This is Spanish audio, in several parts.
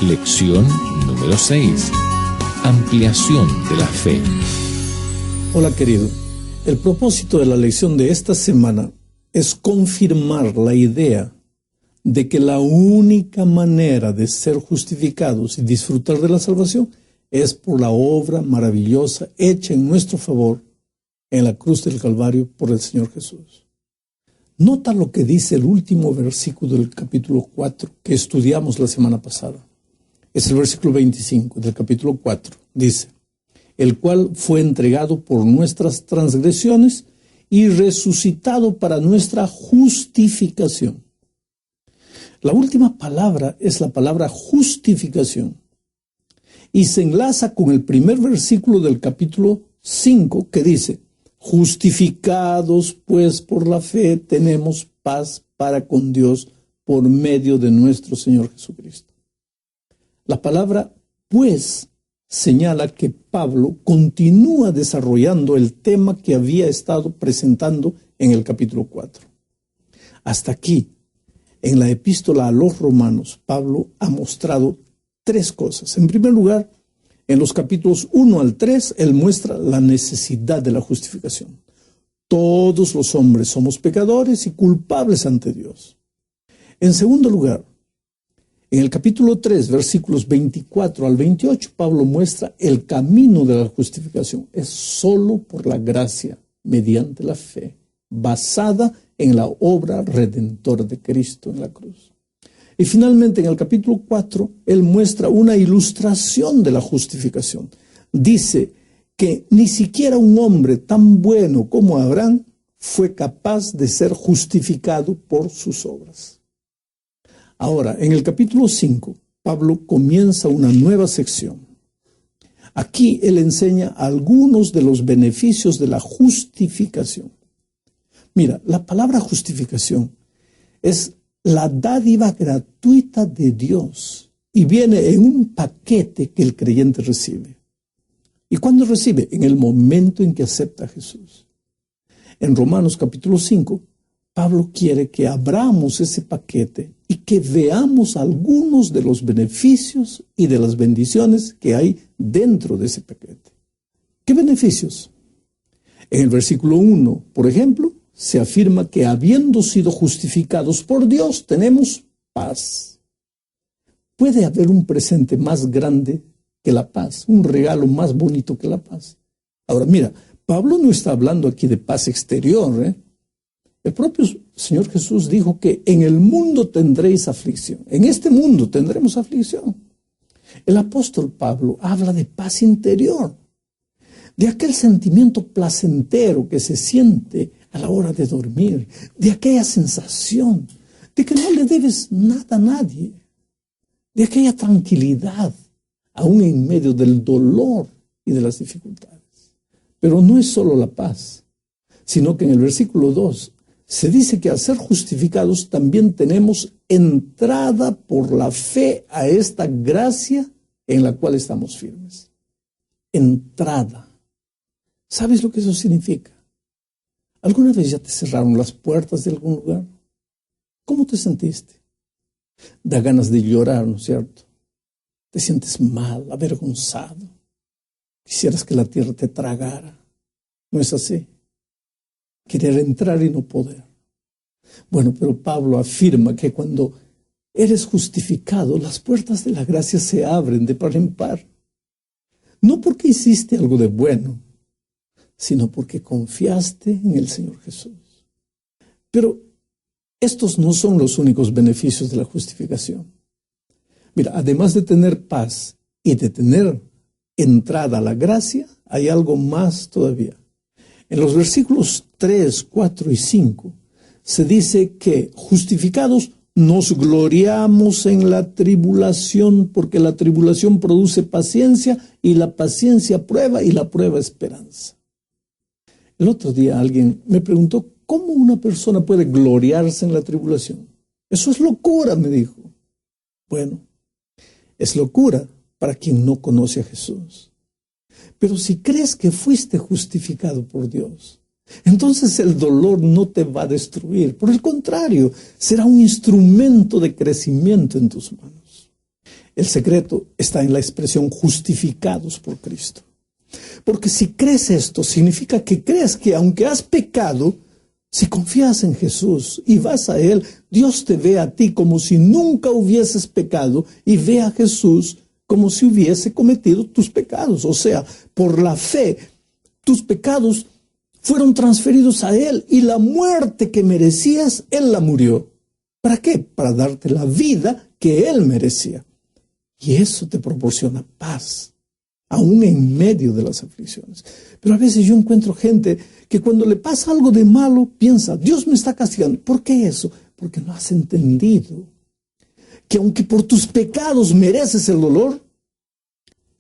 Lección número 6. Ampliación de la fe. Hola querido, el propósito de la lección de esta semana es confirmar la idea de que la única manera de ser justificados y disfrutar de la salvación es por la obra maravillosa hecha en nuestro favor en la cruz del Calvario por el Señor Jesús. Nota lo que dice el último versículo del capítulo 4 que estudiamos la semana pasada. Es el versículo 25 del capítulo 4. Dice: el cual fue entregado por nuestras transgresiones y resucitado para nuestra justificación. La última palabra es la palabra justificación y se enlaza con el primer versículo del capítulo 5 que dice: justificados pues por la fe tenemos paz para con Dios por medio de nuestro Señor Jesucristo. La palabra pues señala que Pablo continúa desarrollando el tema que había estado presentando en el capítulo 4. Hasta aquí, en la epístola a los Romanos, Pablo ha mostrado tres cosas. En primer lugar, en los capítulos 1 al 3, él muestra la necesidad de la justificación. Todos los hombres somos pecadores y culpables ante Dios. En segundo lugar, en el capítulo 3, versículos 24 al 28, Pablo muestra el camino de la justificación. Es solo por la gracia, mediante la fe, basada en la obra redentora de Cristo en la cruz. Y finalmente, en el capítulo 4, él muestra una ilustración de la justificación. Dice que ni siquiera un hombre tan bueno como Abraham fue capaz de ser justificado por sus obras. Ahora, en el capítulo 5, Pablo comienza una nueva sección. Aquí él enseña algunos de los beneficios de la justificación. Mira, la palabra justificación es la dádiva gratuita de Dios y viene en un paquete que el creyente recibe. ¿Y cuándo recibe? En el momento en que acepta a Jesús. En Romanos capítulo 5, Pablo quiere que abramos ese paquete y que veamos algunos de los beneficios y de las bendiciones que hay dentro de ese paquete. ¿Qué beneficios? En el versículo 1, por ejemplo, se afirma que habiendo sido justificados por Dios, tenemos paz. ¿Puede haber un presente más grande que la paz? ¿Un regalo más bonito que la paz? Ahora, mira, Pablo no está hablando aquí de paz exterior, ¿eh? El propio Señor Jesús dijo que en el mundo tendréis aflicción. En este mundo tendremos aflicción. El apóstol Pablo habla de paz interior, de aquel sentimiento placentero que se siente a la hora de dormir, de aquella sensación de que no le debes nada a nadie, de aquella tranquilidad, aún en medio del dolor y de las dificultades. Pero no es solo la paz, sino que en el versículo 2 se dice que al ser justificados también tenemos entrada por la fe a esta gracia en la cual estamos firmes. Entrada. ¿Sabes lo que eso significa? ¿Alguna vez ya te cerraron las puertas de algún lugar? ¿Cómo te sentiste? Da ganas de llorar, ¿no es cierto? Te sientes mal, avergonzado. Quisieras que la tierra te tragara. ¿No es así? Querer entrar y no poder. Bueno, pero Pablo afirma que cuando eres justificado, las puertas de la gracia se abren de par en par. No porque hiciste algo de bueno, sino porque confiaste en el Señor Jesús. Pero estos no son los únicos beneficios de la justificación. Mira, además de tener paz y de tener entrada a la gracia, hay algo más todavía. En los versículos 3, 4 y 5 se dice que justificados nos gloriamos en la tribulación, porque la tribulación produce paciencia y la paciencia prueba y la prueba esperanza. El otro día alguien me preguntó cómo una persona puede gloriarse en la tribulación. Eso es locura, me dijo. Bueno, es locura para quien no conoce a Jesús. Pero si crees que fuiste justificado por Dios, entonces el dolor no te va a destruir. Por el contrario, será un instrumento de crecimiento en tus manos. El secreto está en la expresión justificados por Cristo. Porque si crees esto, significa que crees que aunque has pecado, si confías en Jesús y vas a Él, Dios te ve a ti como si nunca hubieses pecado y ve a Jesús como si hubiese cometido tus pecados. O sea, por la fe, tus pecados fueron transferidos a Él y la muerte que merecías, Él la murió. ¿Para qué? Para darte la vida que Él merecía. Y eso te proporciona paz, aún en medio de las aflicciones. Pero a veces yo encuentro gente que cuando le pasa algo de malo, piensa, Dios me está castigando. ¿Por qué eso? Porque no has entendido que aunque por tus pecados mereces el dolor,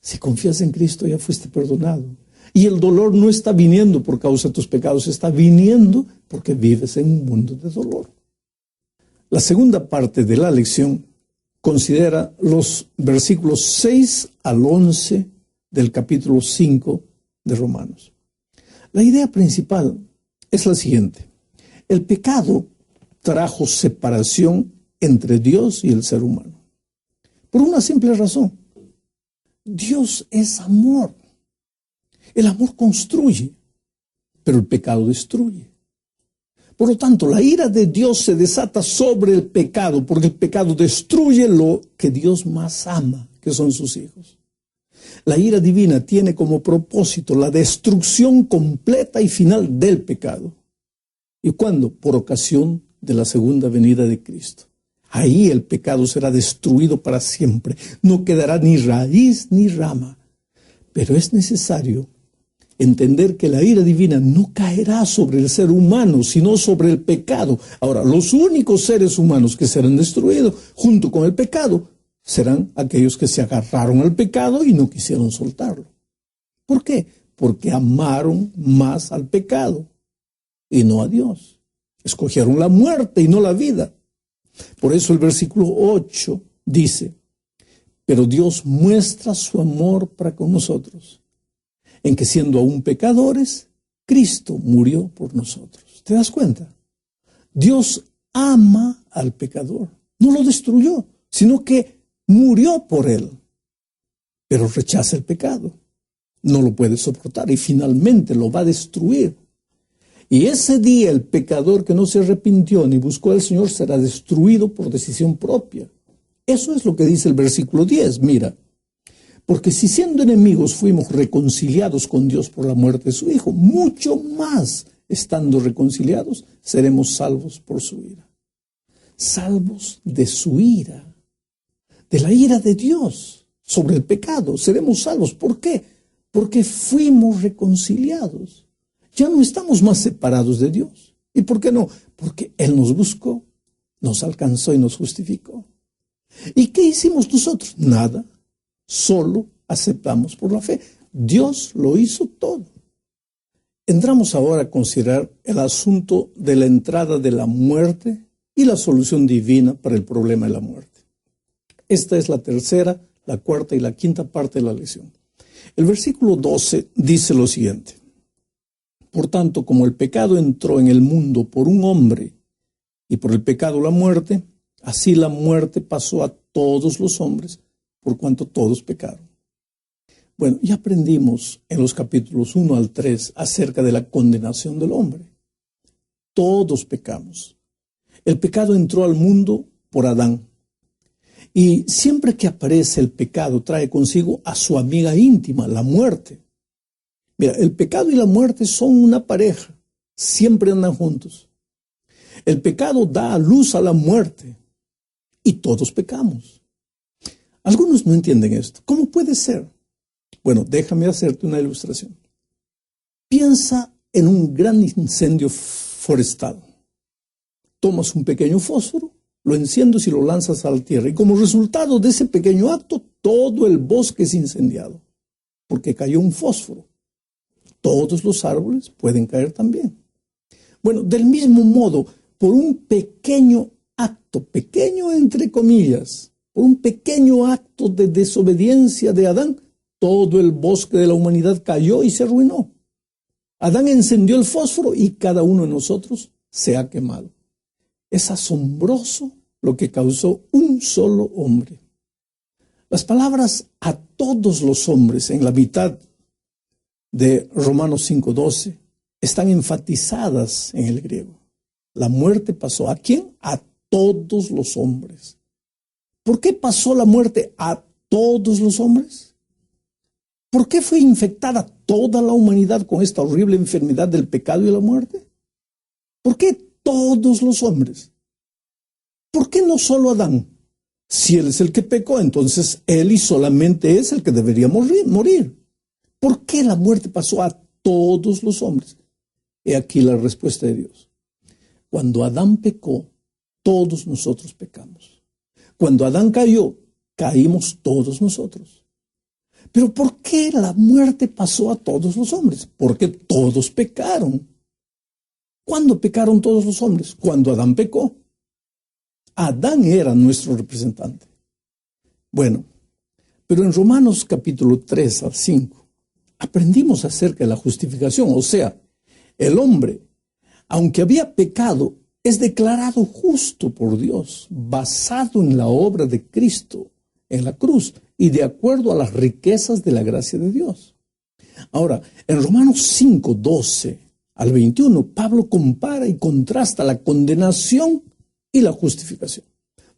si confías en Cristo ya fuiste perdonado. Y el dolor no está viniendo por causa de tus pecados, está viniendo porque vives en un mundo de dolor. La segunda parte de la lección considera los versículos 6 al 11 del capítulo 5 de Romanos. La idea principal es la siguiente. El pecado trajo separación entre Dios y el ser humano. Por una simple razón. Dios es amor. El amor construye, pero el pecado destruye. Por lo tanto, la ira de Dios se desata sobre el pecado, porque el pecado destruye lo que Dios más ama, que son sus hijos. La ira divina tiene como propósito la destrucción completa y final del pecado. ¿Y cuándo? Por ocasión de la segunda venida de Cristo. Ahí el pecado será destruido para siempre. No quedará ni raíz ni rama. Pero es necesario entender que la ira divina no caerá sobre el ser humano, sino sobre el pecado. Ahora, los únicos seres humanos que serán destruidos junto con el pecado serán aquellos que se agarraron al pecado y no quisieron soltarlo. ¿Por qué? Porque amaron más al pecado y no a Dios. Escogieron la muerte y no la vida. Por eso el versículo 8 dice, pero Dios muestra su amor para con nosotros, en que siendo aún pecadores, Cristo murió por nosotros. ¿Te das cuenta? Dios ama al pecador. No lo destruyó, sino que murió por él. Pero rechaza el pecado. No lo puede soportar y finalmente lo va a destruir. Y ese día el pecador que no se arrepintió ni buscó al Señor será destruido por decisión propia. Eso es lo que dice el versículo 10. Mira, porque si siendo enemigos fuimos reconciliados con Dios por la muerte de su Hijo, mucho más estando reconciliados seremos salvos por su ira. Salvos de su ira, de la ira de Dios sobre el pecado. Seremos salvos. ¿Por qué? Porque fuimos reconciliados. Ya no estamos más separados de Dios. ¿Y por qué no? Porque Él nos buscó, nos alcanzó y nos justificó. ¿Y qué hicimos nosotros? Nada. Solo aceptamos por la fe. Dios lo hizo todo. Entramos ahora a considerar el asunto de la entrada de la muerte y la solución divina para el problema de la muerte. Esta es la tercera, la cuarta y la quinta parte de la lección. El versículo 12 dice lo siguiente. Por tanto, como el pecado entró en el mundo por un hombre y por el pecado la muerte, así la muerte pasó a todos los hombres por cuanto todos pecaron. Bueno, ya aprendimos en los capítulos 1 al 3 acerca de la condenación del hombre. Todos pecamos. El pecado entró al mundo por Adán. Y siempre que aparece el pecado trae consigo a su amiga íntima, la muerte. Mira, el pecado y la muerte son una pareja, siempre andan juntos. El pecado da a luz a la muerte y todos pecamos. Algunos no entienden esto. ¿Cómo puede ser? Bueno, déjame hacerte una ilustración. Piensa en un gran incendio forestal. Tomas un pequeño fósforo, lo enciendes y lo lanzas a la tierra. Y como resultado de ese pequeño acto, todo el bosque es incendiado, porque cayó un fósforo. Todos los árboles pueden caer también. Bueno, del mismo modo, por un pequeño acto, pequeño entre comillas, por un pequeño acto de desobediencia de Adán, todo el bosque de la humanidad cayó y se arruinó. Adán encendió el fósforo y cada uno de nosotros se ha quemado. Es asombroso lo que causó un solo hombre. Las palabras a todos los hombres en la mitad de Romanos 5:12 están enfatizadas en el griego. La muerte pasó ¿a quién? A todos los hombres. ¿Por qué pasó la muerte a todos los hombres? ¿Por qué fue infectada toda la humanidad con esta horrible enfermedad del pecado y la muerte? ¿Por qué todos los hombres? ¿Por qué no solo Adán? Si él es el que pecó, entonces él y solamente es el que debería morir. ¿Por qué la muerte pasó a todos los hombres? He aquí la respuesta de Dios. Cuando Adán pecó, todos nosotros pecamos. Cuando Adán cayó, caímos todos nosotros. Pero ¿por qué la muerte pasó a todos los hombres? Porque todos pecaron. ¿Cuándo pecaron todos los hombres? Cuando Adán pecó. Adán era nuestro representante. Bueno, pero en Romanos capítulo 3 al 5 aprendimos acerca de la justificación, o sea, el hombre, aunque había pecado, es declarado justo por Dios, basado en la obra de Cristo en la cruz y de acuerdo a las riquezas de la gracia de Dios. Ahora, en Romanos 5, 12 al 21, Pablo compara y contrasta la condenación y la justificación.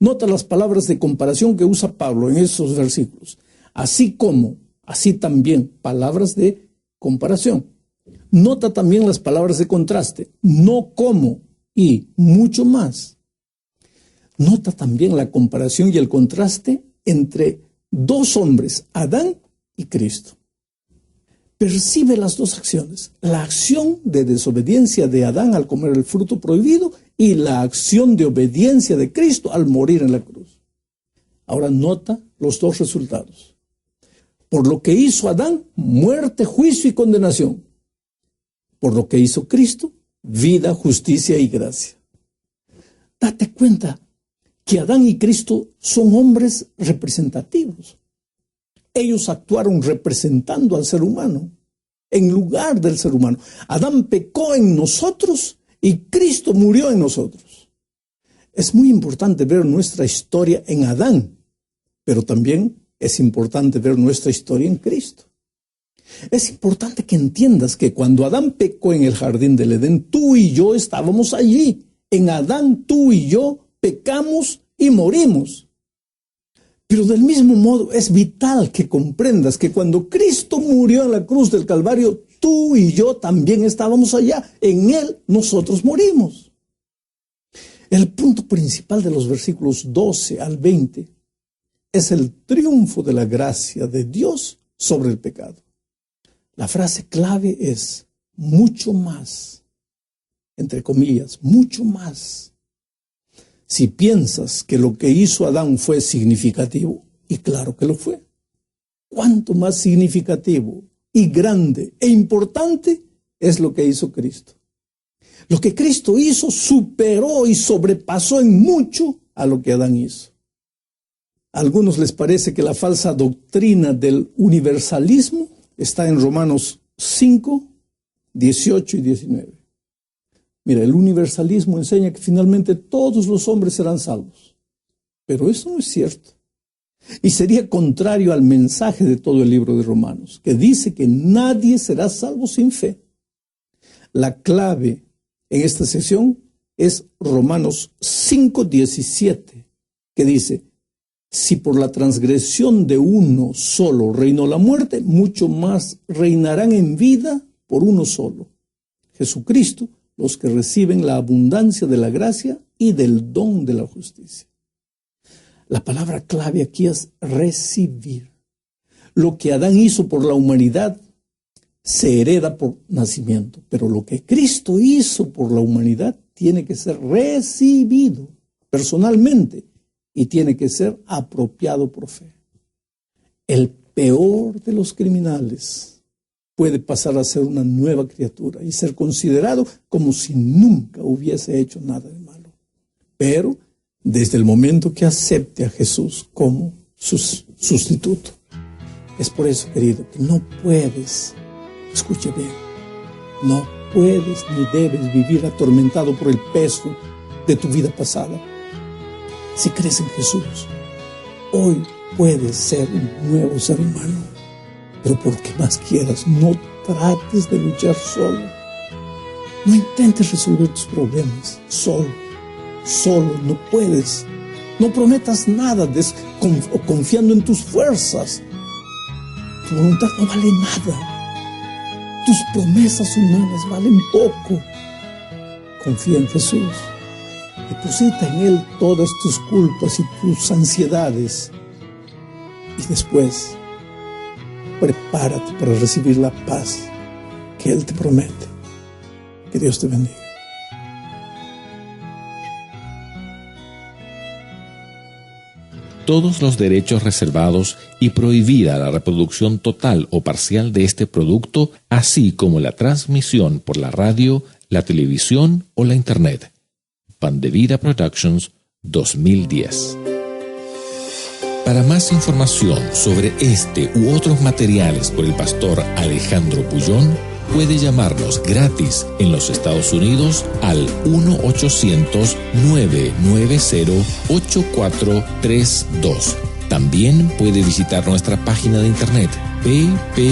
Nota las palabras de comparación que usa Pablo en esos versículos. Así como, así también, palabras de comparación. Nota también las palabras de contraste. No como y mucho más. Nota también la comparación y el contraste entre dos hombres, Adán y Cristo. Percibe las dos acciones, la acción de desobediencia de Adán al comer el fruto prohibido y la acción de obediencia de Cristo al morir en la cruz. Ahora nota los dos resultados. Por lo que hizo Adán, muerte, juicio y condenación. Por lo que hizo Cristo, vida, justicia y gracia. Date cuenta que Adán y Cristo son hombres representativos. Ellos actuaron representando al ser humano, en lugar del ser humano. Adán pecó en nosotros y Cristo murió en nosotros. Es muy importante ver nuestra historia en Adán, pero también es importante ver nuestra historia en Cristo. Es importante que entiendas que cuando Adán pecó en el jardín del Edén, tú y yo estábamos allí. En Adán, tú y yo pecamos y morimos. Pero del mismo modo es vital que comprendas que cuando Cristo murió en la cruz del Calvario, tú y yo también estábamos allá. En Él nosotros morimos. El punto principal de los versículos 12 al 20 es el triunfo de la gracia de Dios sobre el pecado. La frase clave es mucho más, entre comillas, mucho más. Si piensas que lo que hizo Adán fue significativo, y claro que lo fue, ¿cuánto más significativo y grande e importante es lo que hizo Cristo? Lo que Cristo hizo superó y sobrepasó en mucho a lo que Adán hizo. A algunos les parece que la falsa doctrina del universalismo está en Romanos 5, 18 y 19. Mira, el universalismo enseña que finalmente todos los hombres serán salvos. Pero eso no es cierto. Y sería contrario al mensaje de todo el libro de Romanos, que dice que nadie será salvo sin fe. La clave en esta sección es Romanos 5, 17, que dice: si por la transgresión de uno solo reinó la muerte, mucho más reinarán en vida por uno solo, Jesucristo, los que reciben la abundancia de la gracia y del don de la justicia. La palabra clave aquí es recibir. Lo que Adán hizo por la humanidad se hereda por nacimiento, pero lo que Cristo hizo por la humanidad tiene que ser recibido personalmente y tiene que ser apropiado por fe. El peor de los criminales puede pasar a ser una nueva criatura y ser considerado como si nunca hubiese hecho nada de malo. Pero desde el momento que acepte a Jesús como su sustituto. Es por eso, querido, que no puedes, escuche bien, no puedes ni debes vivir atormentado por el peso de tu vida pasada. Si crees en Jesús, hoy puedes ser un nuevo ser humano. Pero por que más quieras, no trates de luchar solo. No intentes resolver tus problemas solo. Solo no puedes. No prometas nada confiando en tus fuerzas. Tu voluntad no vale nada. Tus promesas humanas valen poco. Confía en Jesús. Deposita en Él todas tus culpas y tus ansiedades. Y después, prepárate para recibir la paz que Él te promete. Que Dios te bendiga. Todos los derechos reservados y prohibida la reproducción total o parcial de este producto, así como la transmisión por la radio, la televisión o la Internet. Pan de Vida Productions, 2010. Para más información sobre este u otros materiales por el pastor Alejandro Puyón, puede llamarnos gratis en los Estados Unidos al 1-800-990-8432. También puede visitar nuestra página de internet ppvida.com.